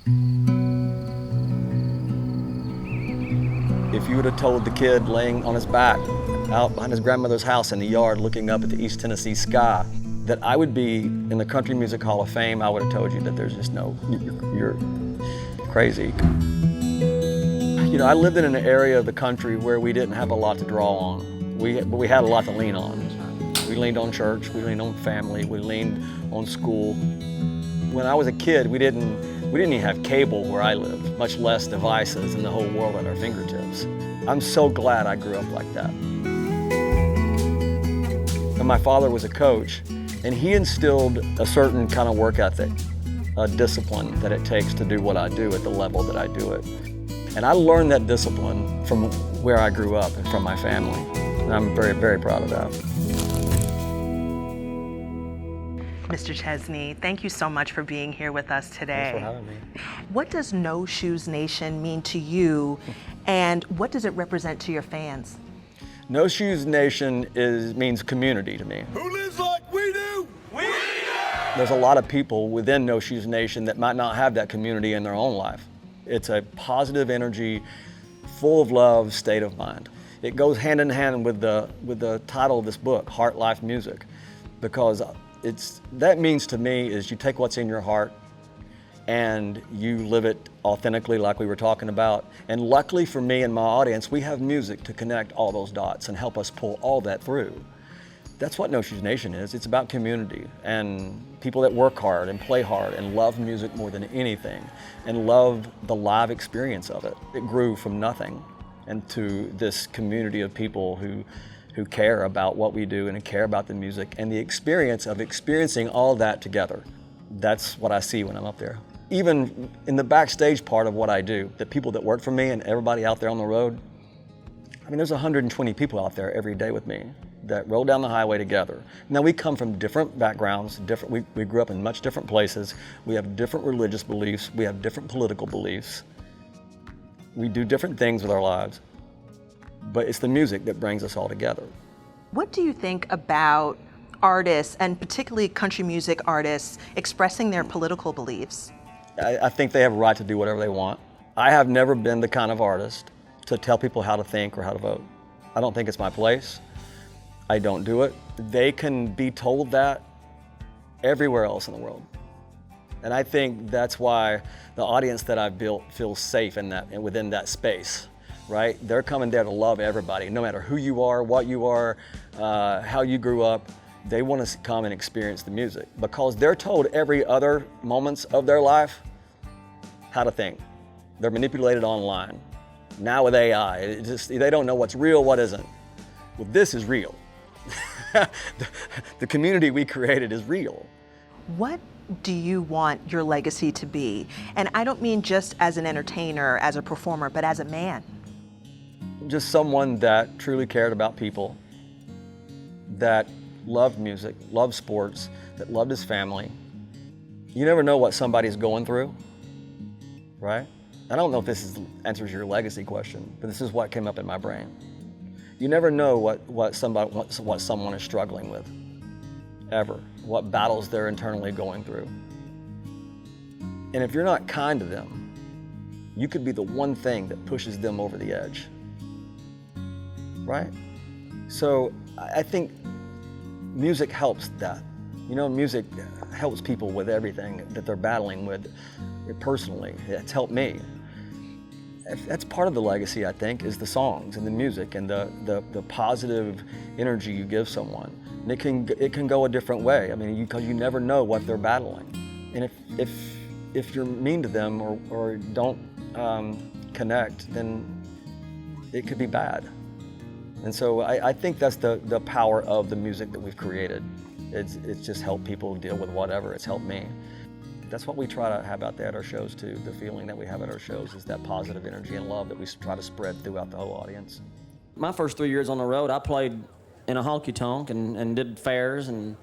If you would have told the kid laying on his back out behind his grandmother's house in the yard looking up at the East Tennessee sky that I would be in the Country Music Hall of Fame, I would have told you that there's just no, you're crazy. You know, I lived in an area of the country where we didn't have a lot to draw on, but we had a lot to lean on. We leaned on church, we leaned on family, we leaned on school. When I was a kid, we didn't even have cable where I lived, much less devices and the whole world at our fingertips. I'm so glad I grew up like that. And my father was a coach, and he instilled a certain kind of work ethic, a discipline that it takes to do what I do at the level that I do it. And I learned that discipline from where I grew up and from my family. And I'm very, very proud of that. Mr. Chesney, thank you so much for being here with us today. Thanks for having me. What does No Shoes Nation mean to you, and what does it represent to your fans? No Shoes Nation means community to me. Who lives like we do? We do! There's a lot of people within No Shoes Nation that might not have that community in their own life. It's a positive energy, full of love state of mind. It goes hand in hand with the title of this book, Heart, Life, Music, because that means to me is you take what's in your heart and you live it authentically like we were talking about. And luckily for me and my audience, we have music to connect all those dots and help us pull all that through. That's what No Shoes Nation is. It's about community and people that work hard and play hard and love music more than anything and love the live experience of it. It grew from nothing into this community of people who care about what we do and care about the music and the experience of experiencing all that together. That's what I see when I'm up there. Even in the backstage part of what I do, the people that work for me and everybody out there on the road, I mean, there's 120 people out there every day with me that roll down the highway together. Now, we come from different backgrounds, we grew up in much different places, we have different religious beliefs, we have different political beliefs, we do different things with our lives, but it's the music that brings us all together. What do you think about artists, and particularly country music artists, expressing their political beliefs? I think they have a right to do whatever they want. I have never been the kind of artist to tell people how to think or how to vote. I don't think it's my place. I don't do it. They can be told that everywhere else in the world. And I think that's why the audience that I've built feels safe in that and within that space, right? They're coming there to love everybody, no matter who you are, what you are, how you grew up. They want to come and experience the music because they're told every other moments of their life how to think. They're manipulated online. Now with AI, they don't know what's real, what isn't. Well, this is real. The community we created is real. What do you want your legacy to be? And I don't mean just as an entertainer, as a performer, but as a man. Just someone that truly cared about people, that loved music, loved sports, that loved his family. You never know what somebody's going through, right? I don't know if this answers your legacy question, but this is what came up in my brain. You never know what someone is struggling with, ever, what battles they're internally going through. And if you're not kind to them, you could be the one thing that pushes them over the edge, right? So I think music helps that. You know, music helps people with everything that they're battling with personally. It's helped me. That's part of the legacy, I think, is the songs and the music and the positive energy you give someone. And it can go a different way. I mean, because you never know what they're battling. And if you're mean to them or don't connect, then it could be bad. And so I think that's the power of the music that we've created. It's just helped people deal with whatever. It's helped me. That's what we try to have out there at our shows too. The feeling that we have at our shows is that positive energy and love that we try to spread throughout the whole audience. My first 3 years on the road, I played in a honky-tonk and did fairs and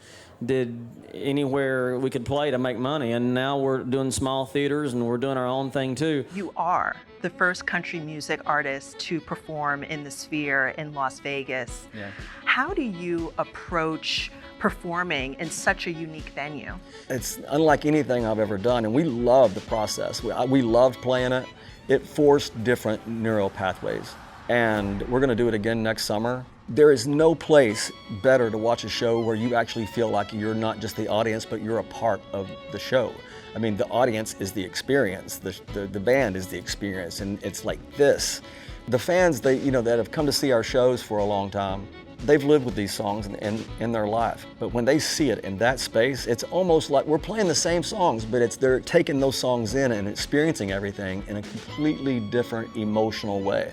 did anywhere we could play to make money. And now we're doing small theaters and we're doing our own thing too. You are the first country music artist to perform in the Sphere in Las Vegas. Yeah. How do you approach performing in such a unique venue? It's unlike anything I've ever done, and we love the process. We loved playing it. It forced different neural pathways, and we're going to do it again next summer. There is no place better to watch a show where you actually feel like you're not just the audience, but you're a part of the show. I mean, the audience is the experience, the band is the experience, and it's like this. The fans, that have come to see our shows for a long time, they've lived with these songs in their life. But when they see it in that space, it's almost like we're playing the same songs, but they're taking those songs in and experiencing everything in a completely different emotional way.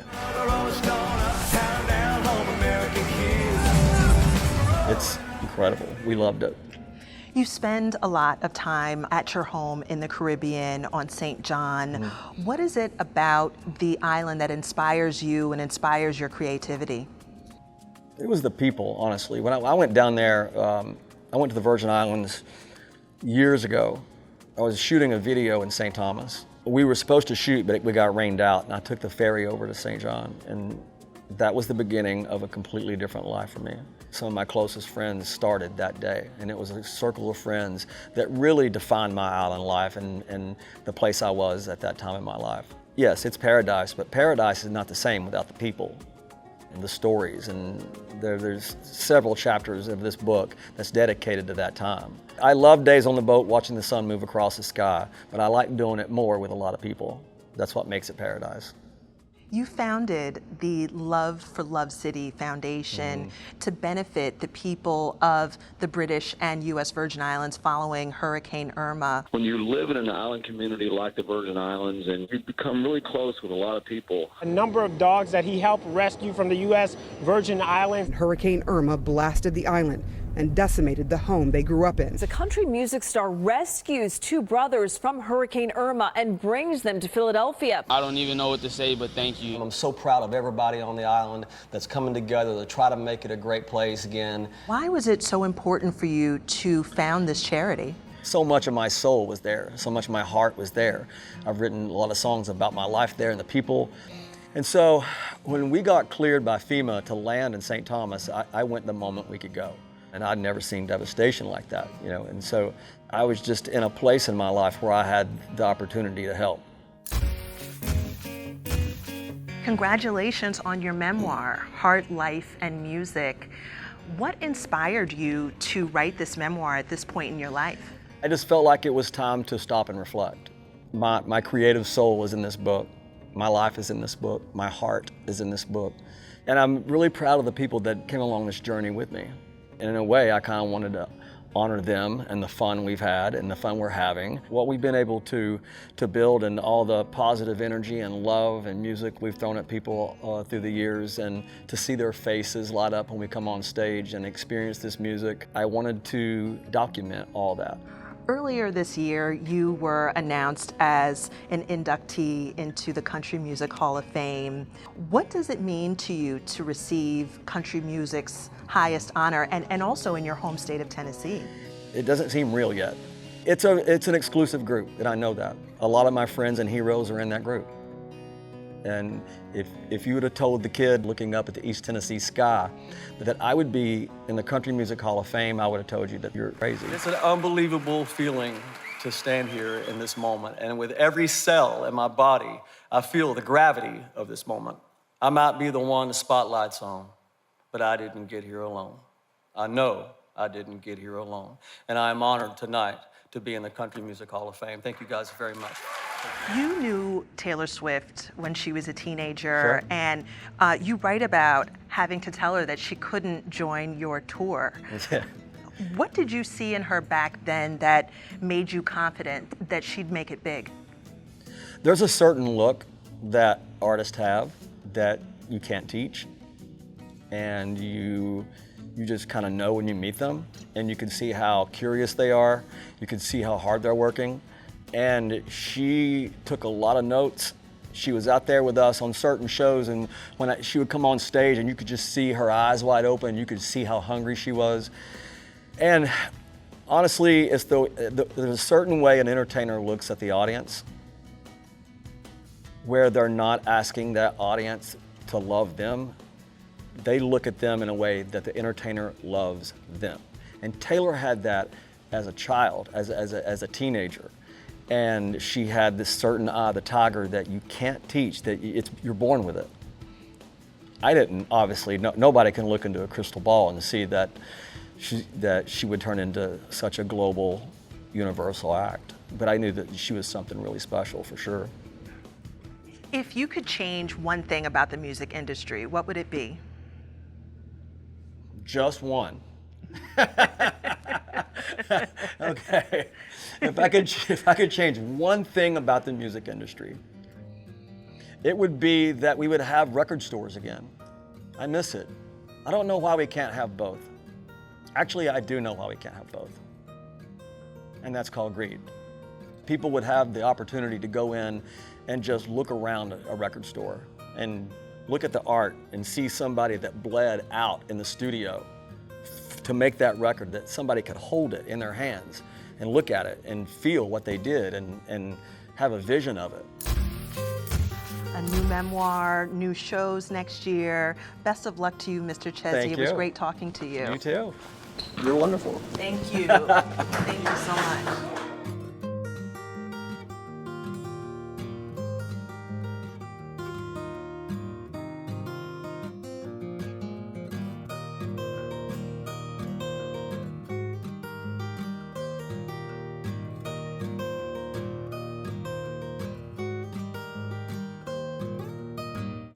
It's incredible. We loved it. You spend a lot of time at your home in the Caribbean on St. John. What is it about the island that inspires you and inspires your creativity? It was the people, honestly. When I went down there, I went to the Virgin Islands years ago. I was shooting a video in St. Thomas. We were supposed to shoot, but we got rained out, and I took the ferry over to St. John, and that was the beginning of a completely different life for me. Some of my closest friends started that day, and it was a circle of friends that really defined my island life and the place I was at that time in my life. Yes, it's paradise, but paradise is not the same without the people and the stories, and there's several chapters of this book that's dedicated to that time. I love days on the boat watching the sun move across the sky, but I like doing it more with a lot of people. That's what makes it paradise. You founded the Love for Love City Foundation to benefit the people of the British and U.S. Virgin Islands following Hurricane Irma. When you live in an island community like the Virgin Islands and you become really close with a lot of people. A number of dogs that he helped rescue from the U.S. Virgin Islands. Hurricane Irma blasted the island and decimated the home they grew up in. The country music star rescues two brothers from Hurricane Irma and brings them to Philadelphia. I don't even know what to say, but thank you. I'm so proud of everybody on the island that's coming together to try to make it a great place again. Why was it so important for you to found this charity? So much of my soul was there. So much of my heart was there. I've written a lot of songs about my life there and the people. And so when we got cleared by FEMA to land in St. Thomas, I went the moment we could go. And I'd never seen devastation like that, and so I was just in a place in my life where I had the opportunity to help. Congratulations on your memoir, Heart, Life, and Music. What inspired you to write this memoir at this point in your life? I just felt like it was time to stop and reflect. My creative soul is in this book. My life is in this book. My heart is in this book. And I'm really proud of the people that came along this journey with me. And in a way, I kind of wanted to honor them and the fun we've had and the fun we're having. What we've been able to build and all the positive energy and love and music we've thrown at people through the years, and to see their faces light up when we come on stage and experience this music, I wanted to document all that. Earlier this year, you were announced as an inductee into the Country Music Hall of Fame. What does it mean to you to receive country music's highest honor, and also in your home state of Tennessee? It doesn't seem real yet. It's an exclusive group, and I know that. A lot of my friends and heroes are in that group. And if you would have told the kid looking up at the East Tennessee sky that I would be in the Country Music Hall of Fame, I would have told you that you're crazy. It's an unbelievable feeling to stand here in this moment. And with every cell in my body, I feel the gravity of this moment. I might be the one the spotlight's on, but I didn't get here alone. I know I didn't get here alone. And I am honored tonight to be in the Country Music Hall of Fame. Thank you guys very much. You knew Taylor Swift when she was a teenager, Sure. and you write about having to tell her that she couldn't join your tour. Yeah. What did you see in her back then that made you confident that she'd make it big? There's a certain look that artists have that you can't teach, and you just kind of know when you meet them, and you can see how curious they are, you can see how hard they're working. And she took a lot of notes. She was out there with us on certain shows, and when she would come on stage, and you could just see her eyes wide open, you could see how hungry she was. And honestly, it's there's a certain way an entertainer looks at the audience, where they're not asking that audience to love them. They look at them in a way that the entertainer loves them. And Taylor had that as a child, as a teenager. And she had this certain eye of the tiger that you can't teach, that you're born with it. I didn't, obviously, nobody can look into a crystal ball and see that she would turn into such a global, universal act. But I knew that she was something really special, for sure. If you could change one thing about the music industry, what would it be? Just one. Okay. If I could change one thing about the music industry, it would be that we would have record stores again. I miss it. I don't know why we can't have both. Actually, I do know why we can't have both. And that's called greed. People would have the opportunity to go in and just look around a record store and look at the art and see somebody that bled out in the studio to make that record, that somebody could hold it in their hands and look at it and feel what they did and have a vision of it. A new memoir, new shows next year. Best of luck to you, Mr. Chesney. Thank It was you. great talking to you. You too. You're wonderful. Thank you. Thank you so much.